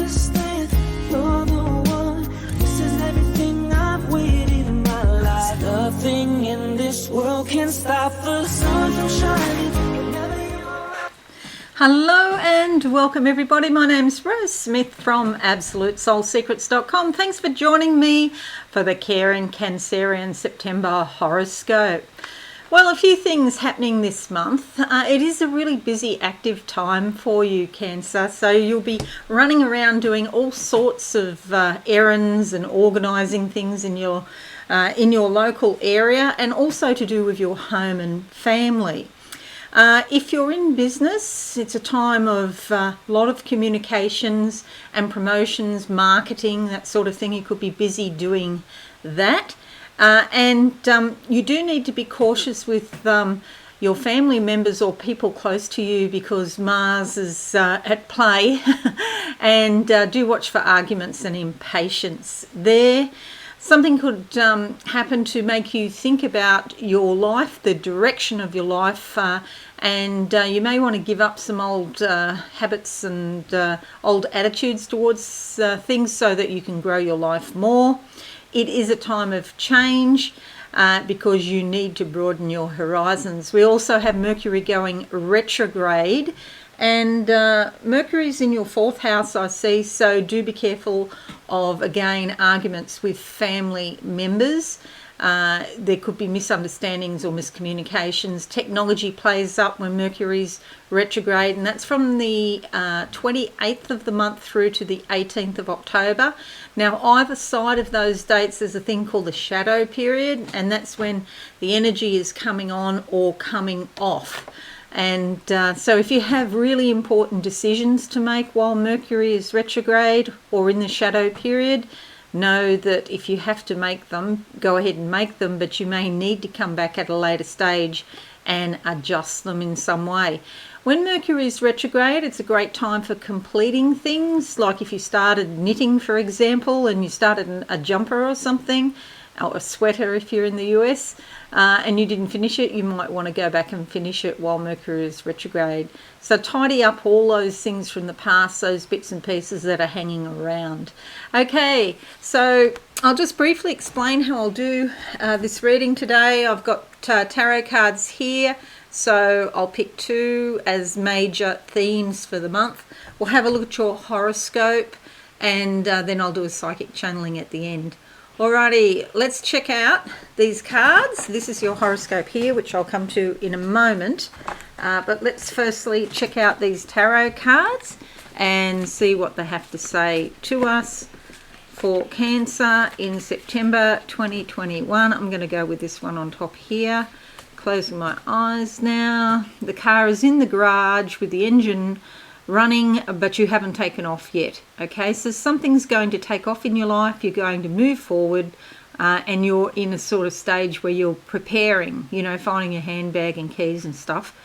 understand. You're the one. This is everything I've waited in my life. Nothing in this world can stop the sun from shining. Hello and welcome everybody. My name's Rose Smith from AbsoluteSoulSecrets.com. Thanks for joining me for the Caring Cancerian September Horoscope. Well, a few things happening this month. It is a really busy, active time for you, Cancer. So you'll be running around doing all sorts of errands and organising things in your local area, and also to do with your home and family. If you're in business, it's a time of a lot of communications and promotions, marketing, that sort of thing. You could be busy doing that. And you do need to be cautious with your family members or people close to you, because Mars is at play. And do watch for arguments and impatience there. Something could happen to make you think about your life, the direction of your life, and you may want to give up some old habits and old attitudes towards things so that you can grow your life more. It is a time of change because you need to broaden your horizons. We also have Mercury going retrograde, and Mercury's in your 4th house, I see, so do be careful of, again, arguments with family members. There could be misunderstandings or miscommunications. Technology plays up when Mercury's retrograde, and that's from the 28th of the month through to the 18th of October. Now, either side of those dates, there's a thing called the shadow period, and that's when the energy is coming on or coming off. And so if you have really important decisions to make while Mercury is retrograde or in the shadow period, know that if you have to make them, go ahead and make them, but you may need to come back at a later stage and adjust them in some way. When Mercury is retrograde, it's a great time for completing things, like if you started knitting, for example, and you started a jumper or something, or a sweater if you're in the US, and you didn't finish it, you might want to go back and finish it while Mercury is retrograde. So tidy up all those things from the past, those bits and pieces that are hanging around. Okay, so I'll just briefly explain how I'll do this reading today. I've got tarot cards here, so I'll pick 2 as major themes for the month. We'll have a look at your horoscope, and then I'll do a psychic channeling at the end. Alrighty, let's check out these cards. This is your horoscope here, which I'll come to in a moment. But let's firstly check out these tarot cards and see what they have to say to us for Cancer in September 2021. I'm going to go with this one on top here. Closing my eyes now. The car is in the garage with the engine running, but you haven't taken off yet. Okay, so something's going to take off in your life. You're going to move forward, and you're in a sort of stage where you're preparing, you know, finding your handbag and keys and stuff.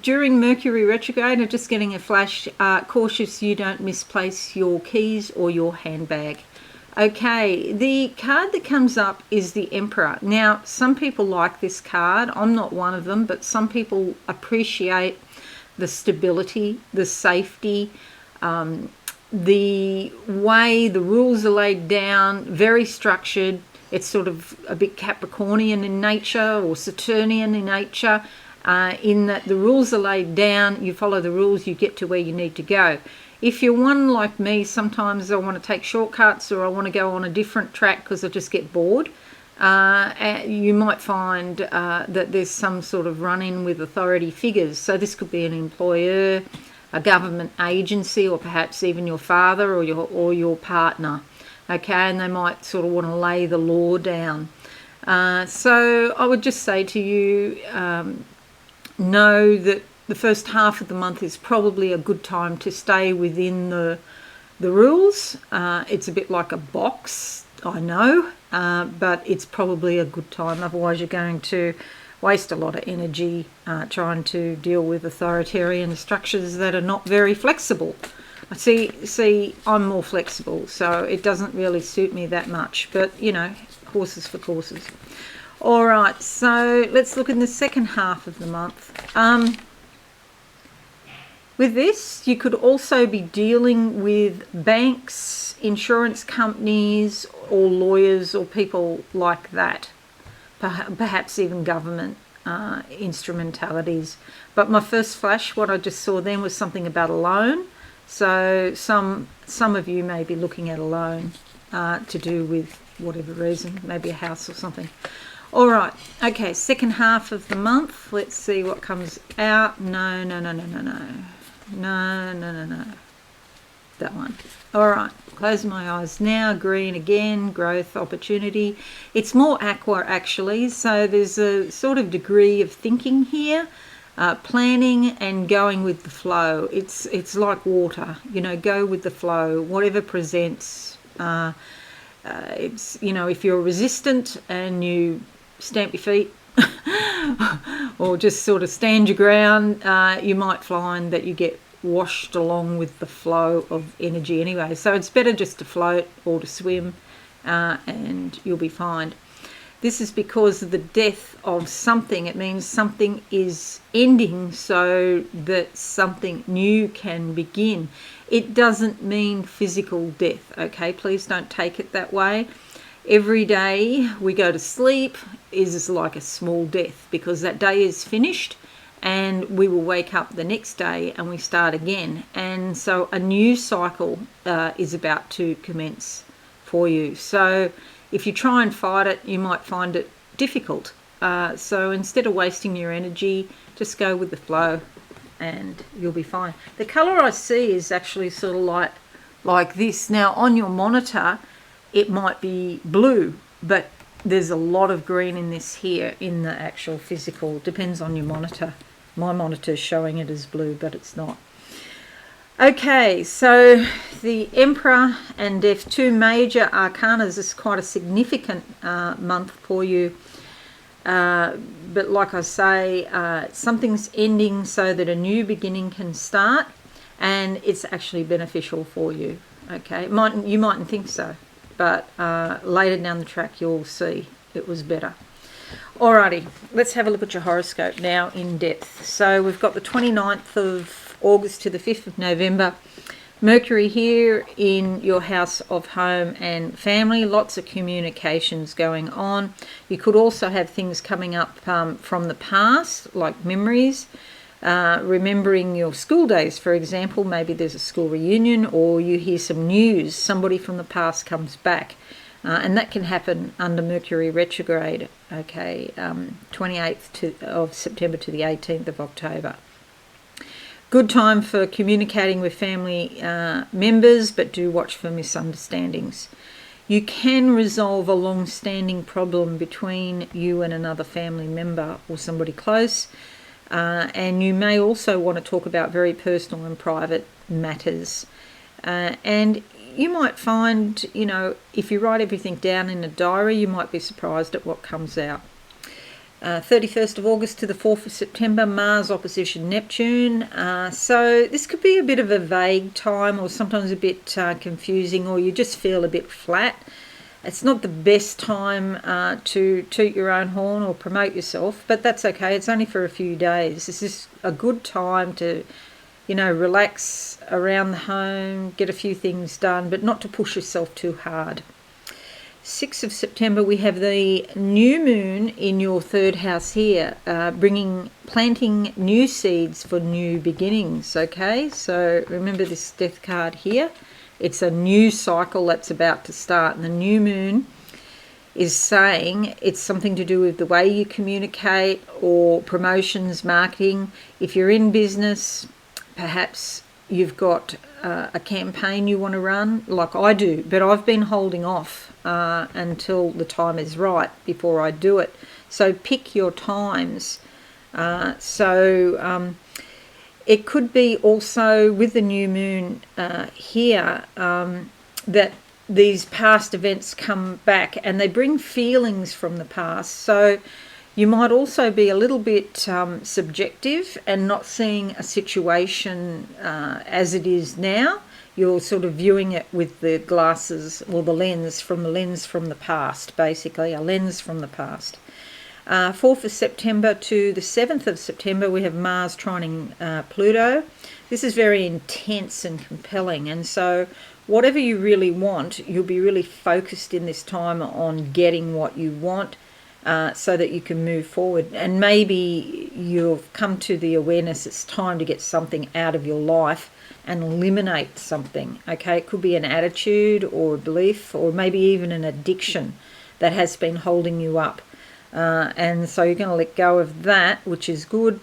During Mercury retrograde, I'm just getting a flash, cautious you don't misplace your keys or your handbag. Okay, the card that comes up is the Emperor. Now, some people like this card. I'm not one of them, but some people appreciate the stability, the safety, the way the rules are laid down, very structured. It's sort of a bit Capricornian in nature or Saturnian in nature, in that the rules are laid down, you follow the rules, you get to where you need to go. If you're one like me, sometimes I want to take shortcuts or I want to go on a different track because I just get bored. You might find that there's some sort of run-in with authority figures. So this could be an employer, a government agency, or perhaps even your father or your partner. Okay, and they might sort of want to lay the law down. So I would just say to you, know that the first half of the month is probably a good time to stay within the rules. It's a bit like a box, I know, but it's probably a good time. Otherwise, you're going to waste a lot of energy trying to deal with authoritarian structures that are not very flexible. See, I'm more flexible, so it doesn't really suit me that much. But, you know, horses for courses. All right, so let's look in the second half of the month. With this, you could also be dealing with banks, insurance companies, or lawyers or people like that, perhaps even government instrumentalities. But my first flash, what I just saw then, was something about a loan. So some of you may be looking at a loan to do with whatever reason, maybe a house or something. All right, okay, second half of the month. Let's see what comes out. No. That one. All right, close my eyes now. Green again, growth, opportunity. It's more aqua actually, so there's a sort of degree of thinking here, planning and going with the flow. It's like water, go with the flow, whatever presents. It's, if you're resistant and you stamp your feet or just sort of stand your ground, you might find that you get washed along with the flow of energy anyway. So it's better just to float or to swim, and you'll be fine. This is because of the death of something. It means something is ending so that something new can begin. It doesn't mean physical death, okay? Please don't take it that way. Every day we go to sleep is like a small death, because that day is finished and we will wake up the next day and we start again. And so a new cycle is about to commence for you. So if you try and fight it, you might find it difficult. So instead of wasting your energy, just go with the flow and you'll be fine. The colour I see is actually sort of like this. Now on your monitor, it might be blue, but there's a lot of green in this here in the actual physical. Depends on your monitor. My monitor's showing it as blue, but it's not. Okay, so the Emperor and Indepth, two major arcanas. Is quite a significant month for you. But like I say, something's ending so that a new beginning can start, and it's actually beneficial for you. Okay, you mightn't think so, but later down the track you'll see it was better. Alrighty, let's have a look at your horoscope now in depth. So we've got the 29th of August to the 5th of November. Mercury here in your house of home and family. Lots of communications going on. You could also have things coming up from the past, like memories. Remembering your school days, for example. Maybe there's a school reunion, or you hear some news. Somebody from the past comes back. And that can happen under Mercury retrograde, okay, 28th of September to the 18th of October. Good time for communicating with family members, but do watch for misunderstandings. You can resolve a long-standing problem between you and another family member or somebody close, and you may also want to talk about very personal and private matters. And you might find, if you write everything down in a diary, you might be surprised at what comes out. 31st of August to the 4th of September, Mars opposition Neptune. So this could be a bit of a vague time, or sometimes a bit confusing, or you just feel a bit flat. It's not the best time to toot your own horn or promote yourself, but that's okay. It's only for a few days. This is a good time to relax around the home, get a few things done, but not to push yourself too hard. 6th of September, we have the new moon in your third house here, planting new seeds for new beginnings, okay? So remember this death card here. It's a new cycle that's about to start, and the new moon is saying it's something to do with the way you communicate, or promotions, marketing. If you're in business, perhaps you've got a campaign you want to run, like I do, but I've been holding off until the time is right before I do it. So pick your times. It could be also with the new moon here that these past events come back and they bring feelings from the past. So you might also be a little bit subjective and not seeing a situation as it is now. You're sort of viewing it with the glasses, or the lens from the past, basically, a lens from the past. 4th of September to the 7th of September, we have Mars trining Pluto. This is very intense and compelling, and so whatever you really want, you'll be really focused in this time on getting what you want, so that you can move forward. And maybe you've come to the awareness it's time to get something out of your life and eliminate something. Okay, it could be an attitude or a belief, or maybe even an addiction that has been holding you up. And so you're going to let go of that, which is good.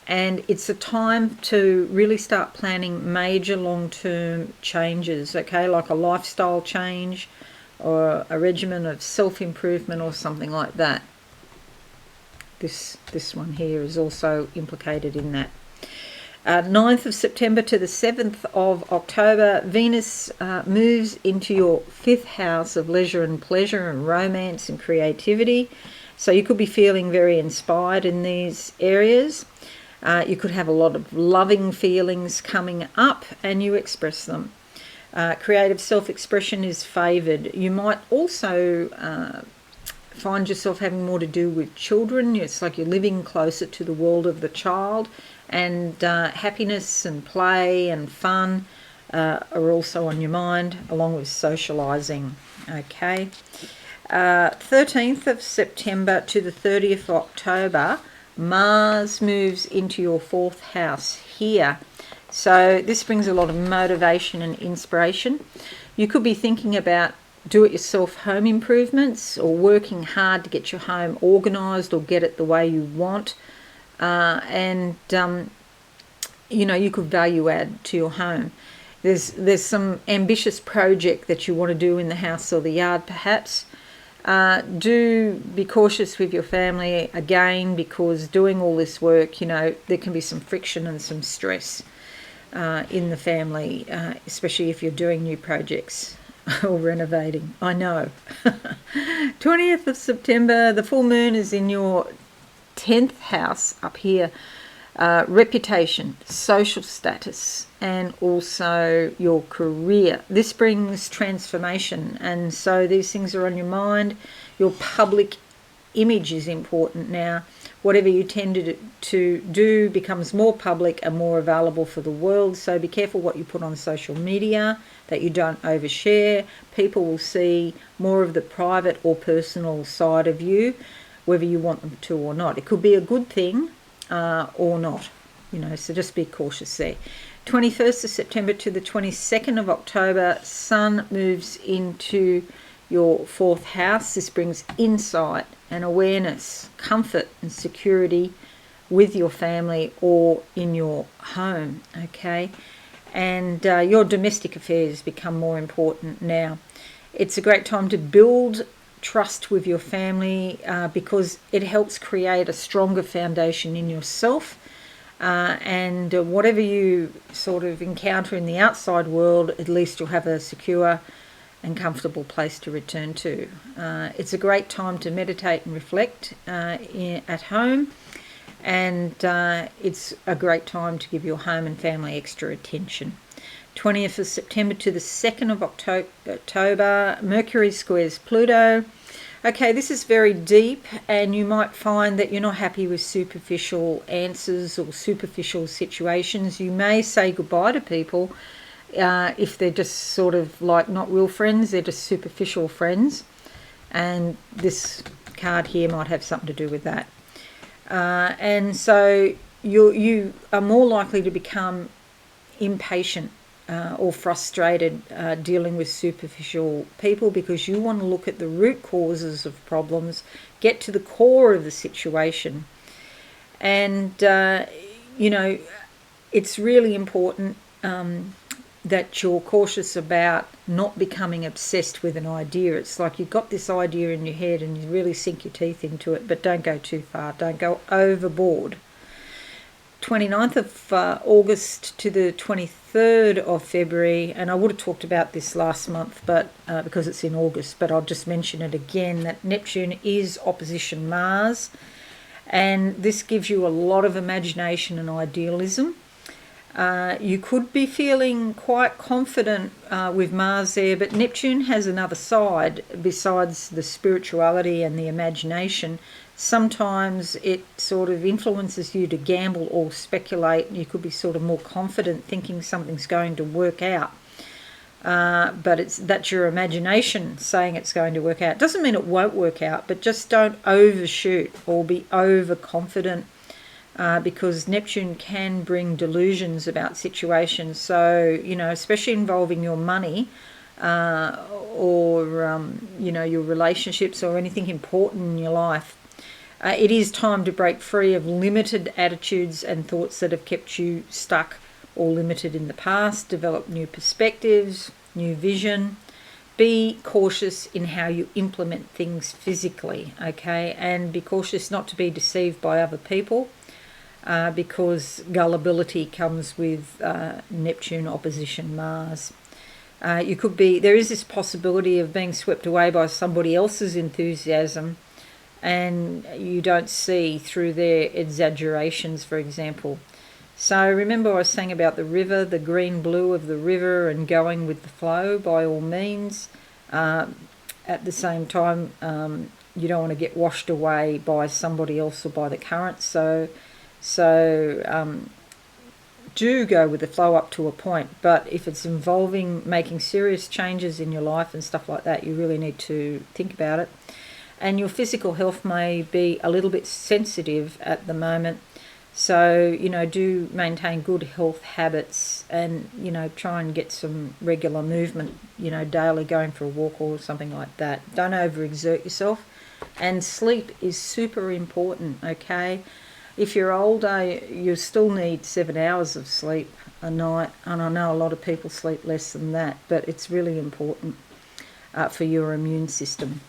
And it's a time to really start planning major long-term changes, okay, like a lifestyle change or a regimen of self-improvement or something like that. This one here is also implicated in that. 9th of September to the 7th of October, Venus moves into your 5th house of leisure and pleasure and romance and creativity. So you could be feeling very inspired in these areas. You could have a lot of loving feelings coming up and you express them. Creative self-expression is favoured. You might also find yourself having more to do with children. It's like you're living closer to the world of the child, and happiness and play and fun are also on your mind, along with socialising. Okay. 13th of September to the 30th of October, Mars moves into your 4th house here. So this brings a lot of motivation and inspiration. You could be thinking about do-it-yourself home improvements, or working hard to get your home organised or get it the way you want. You could value add to your home. There's some ambitious project that you want to do in the house or the yard perhaps. Do be cautious with your family again, because doing all this work, there can be some friction and some stress in the family, especially if you're doing new projects or renovating. I know. 20th of September, the full moon is in your 10th house up here. Reputation, social status, and also your career. This brings transformation, and so these things are on your mind. Your public image is important now. Whatever you tend to do becomes more public and more available for the world, so be careful what you put on social media, that you don't overshare. People will see more of the private or personal side of you, whether you want them to or not. It could be a good thing or not, so just be cautious there. 21st of September to the 22nd of October, Sun moves into your 4th house. This brings insight and awareness, comfort and security with your family or in your home, okay? And your domestic affairs become more important now. It's a great time to build trust with your family because it helps create a stronger foundation in yourself, and whatever you sort of encounter in the outside world, at least you'll have a secure and comfortable place to return to. It's a great time to meditate and reflect at home, and it's a great time to give your home and family extra attention. 20th of September to the 2nd of October, Mercury squares Pluto. Okay, this is very deep, and you might find that you're not happy with superficial answers or superficial situations. You may say goodbye to people if they're just sort of like not real friends, they're just superficial friends. And this card here might have something to do with that. And so you are more likely to become impatient or frustrated dealing with superficial people, because you want to look at the root causes of problems, get to the core of the situation. And, it's really important that you're cautious about not becoming obsessed with an idea. It's like you've got this idea in your head and you really sink your teeth into it, but don't go too far. Don't go overboard. 29th of August to the 23rd of February, and I would have talked about this last month, but because it's in August, but I'll just mention it again, that Neptune is opposition Mars, and this gives you a lot of imagination and idealism. You could be feeling quite confident with Mars there, but Neptune has another side besides the spirituality and the imagination. Sometimes it sort of influences you to gamble or speculate. You could be sort of more confident thinking something's going to work out. But that's your imagination saying it's going to work out. Doesn't mean it won't work out, but just don't overshoot or be overconfident, because Neptune can bring delusions about situations. So, especially involving your money, or your relationships or anything important in your life. It is time to break free of limited attitudes and thoughts that have kept you stuck or limited in the past. Develop new perspectives, new vision. Be cautious in how you implement things physically, okay? And be cautious not to be deceived by other people, because gullibility comes with Neptune opposition Mars. There is this possibility of being swept away by somebody else's enthusiasm, and you don't see through their exaggerations, for example. So remember I was saying about the river, the green-blue of the river, and going with the flow by all means. At the same time, you don't want to get washed away by somebody else or by the current. So do go with the flow up to a point, but if it's involving making serious changes in your life and stuff like that, you really need to think about it. And your physical health may be a little bit sensitive at the moment, so do maintain good health habits, and try and get some regular movement, daily, going for a walk or something like that. Don't overexert yourself, and sleep is super important, okay? If you're older, you still need 7 hours of sleep a night, and I know a lot of people sleep less than that, but it's really important for your immune system.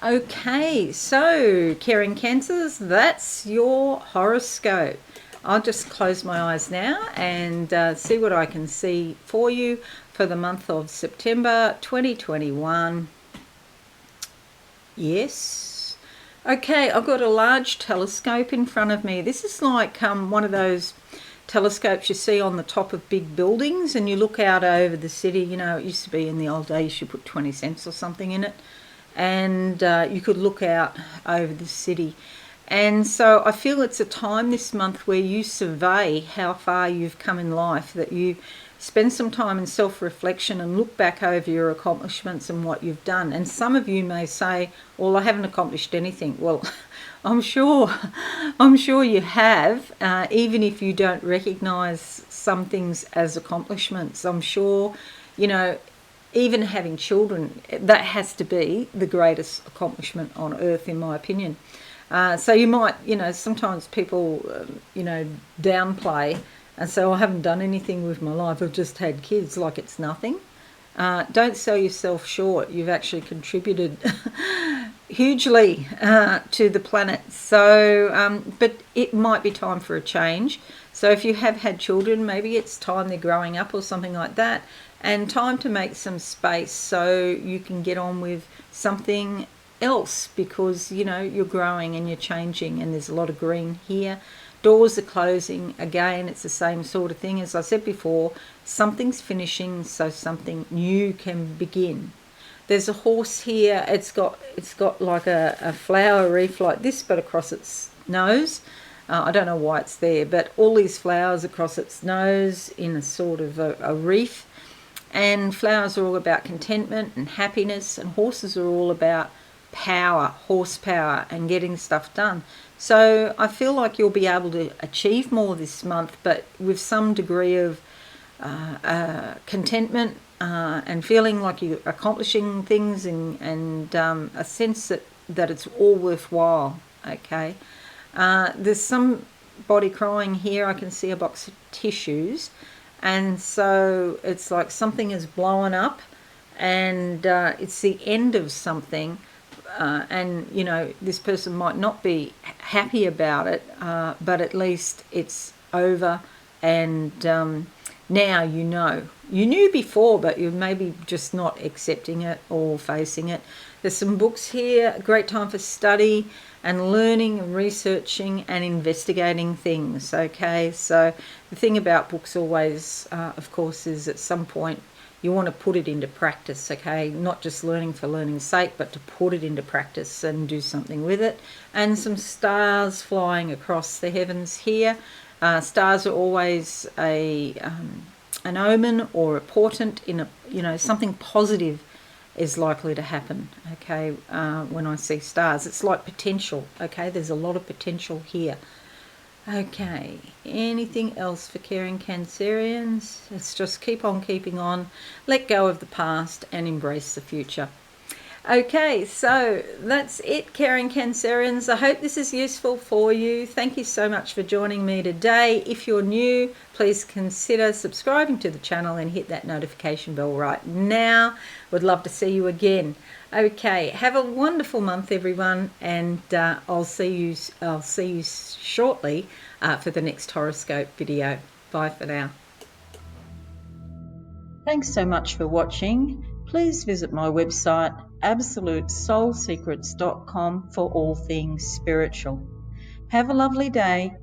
Okay, so caring Cancers, that's your horoscope. I'll just close my eyes now and see what I can see for you for the month of September 2021. Yes. Okay, I've got a large telescope in front of me. This is like one of those telescopes you see on the top of big buildings, and you look out over the city. It used to be in the old days you put 20 cents or something in it, and you could look out over the city. And so I feel it's a time this month where you survey how far you've come in life, that you spend some time in self-reflection and look back over your accomplishments and what you've done. And some of you may say, well, I haven't accomplished anything. Well, I'm sure you have, even if you don't recognise some things as accomplishments. I'm sure, even having children, that has to be the greatest accomplishment on earth, in my opinion. So you might, sometimes people, downplay and say, I haven't done anything with my life, I've just had kids, like it's nothing. Don't sell yourself short. You've actually contributed hugely to the planet. So, but it might be time for a change. So if you have had children, maybe it's time they're growing up or something like that, and time to make some space so you can get on with something else, because you're growing and you're changing, and there's a lot of green here. Doors are closing. Again, it's the same sort of thing. As I said before, something's finishing so something new can begin. There's a horse here. It's got like a flower wreath like this, but across its nose. I don't know why it's there, but all these flowers across its nose in a sort of a wreath. And flowers are all about contentment and happiness, and horses are all about power, horsepower, and getting stuff done. So I feel like you'll be able to achieve more this month, but with some degree of contentment and feeling like you're accomplishing things, and a sense that it's all worthwhile, okay? There's somebody crying here. I can see a box of tissues, and so it's like something is blowing up, and it's the end of something. And this person might not be happy about it, but at least it's over, and now you knew before, but you're maybe just not accepting it or facing it. There's some books here. A great time for study and learning and researching and investigating things. Okay, so the thing about books always, of course, is at some point you want to put it into practice, okay? Not just learning for learning's sake, but to put it into practice and do something with it. And some stars flying across the heavens here. Stars are always an omen or a portent in a, something positive is likely to happen, okay? When I see stars, it's like potential, okay? There's a lot of potential here. Okay, anything else for caring Cancerians? Let's just keep on keeping on, let go of the past and embrace the future. Okay, so that's it, caring Cancerians. I hope this is useful for you. Thank you so much for joining me today. If you're new, please consider subscribing to the channel and hit that notification bell right now. Would love to see you again. Okay, have a wonderful month, everyone, and I'll see you shortly for the next horoscope video. Bye for now. Thanks so much for watching. Please visit my website absolutesoulsecrets.com for all things spiritual. Have a lovely day.